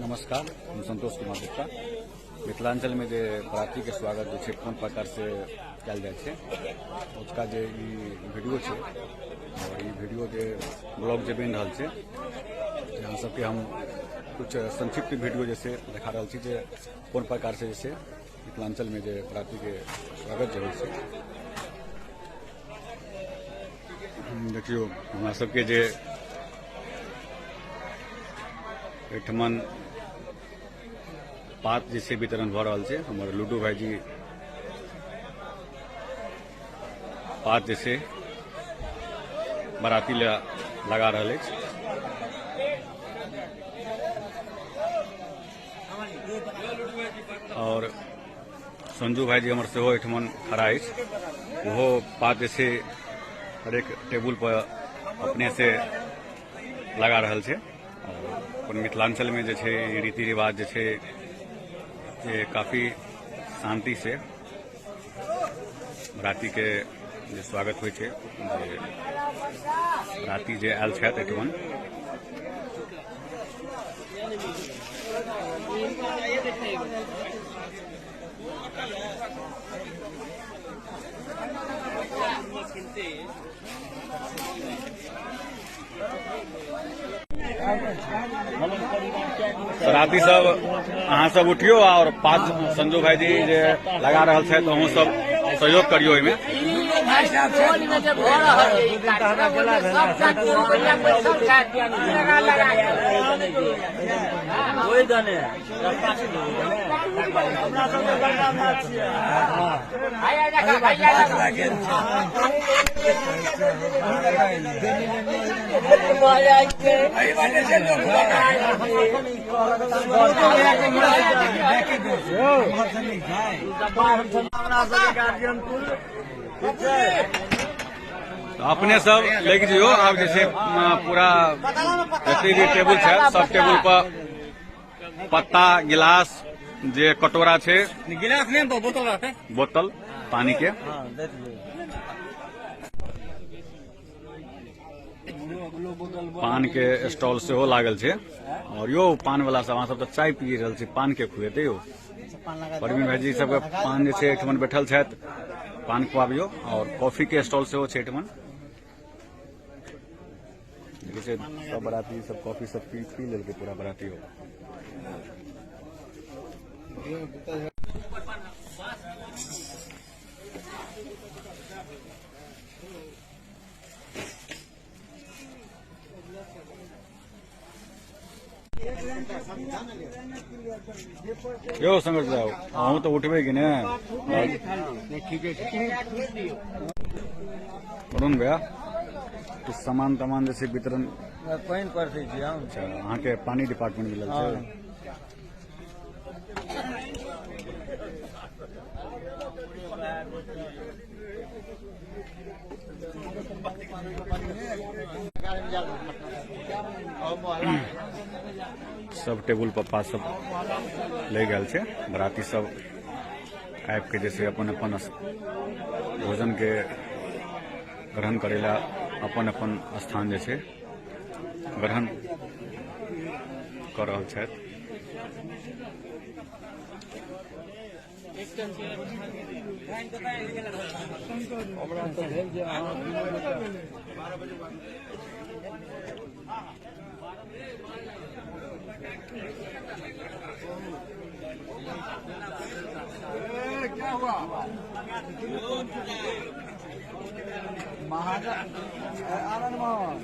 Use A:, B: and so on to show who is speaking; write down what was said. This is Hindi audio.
A: नमस्कार, हम संतोष कुमार गुप्ता। मिथिलांचल में जो बराती के स्वागत जो कोन प्रकार से कल जाए उसका जो वीडियो है और ये वीडियो के ब्लॉग जो बन रहा है यहाँ सबके हम कुछ संक्षिप्त वीडियो जैसे दिखा रहा जे कोन प्रकार से जैसे मिथिलांचल में जो बराती के स्वागत जो है देखियो हमारा सबके जे एठमन पात जैसे वितरण भ रहा है। हमारे लूडू भाई जी पात जैसे बराती लगा रहा है और संजू भाई जी हमारे से एठमन खड़ा है वो पात जैसे हर एक टेबुल पर अपने से लगा रहा है। और मिथिलांचल में जो रीति रिवाज जो ये काफी शांति से बराती के स्वागत हुए थे। बराती जो आयल छथि एठमन बराती सब अहाँ सब उठियो और पाँच संजू भाई जी जे लगा रहा है तो अहूँ सब सहयोग करियो में। अपने सब लेके जो अब जैसे पूरा जितनी भी टेबुल है सब टेबुल पर पत्ता गिलास जे कटोरा छे गिलास नहीं बोतल पानी के पान के स्टॉल से हो लागल छे। और यो पान वाला सब अहाँ सब तो चाय पी रहल छे पान के खुएते यो परवीन भाई जी सब पान जैसे एठमन बैठल छथि पान खुआबियो। और कॉफी के स्टॉल से हो छे एठमन जैसे सब बराती सब कॉफी सब पी लेल के पूरा बराती हो। यो संघर्ष जाओ अहूँ तो उठबे कि ने वरुण भैया कुछ सामान तमान जैसे वितरण अच्छा अहाँ के पानी डिपार्टमेंट मिलल छै। सब टेबुल पर पास सब ले गए छे बराती सब आबि के जैसे अपन अपन भोजन के ग्रहण करेला अपन अपन स्थान जैसे ग्रहण कर रहा छथि।
B: क्या हुआ आनंद मोहन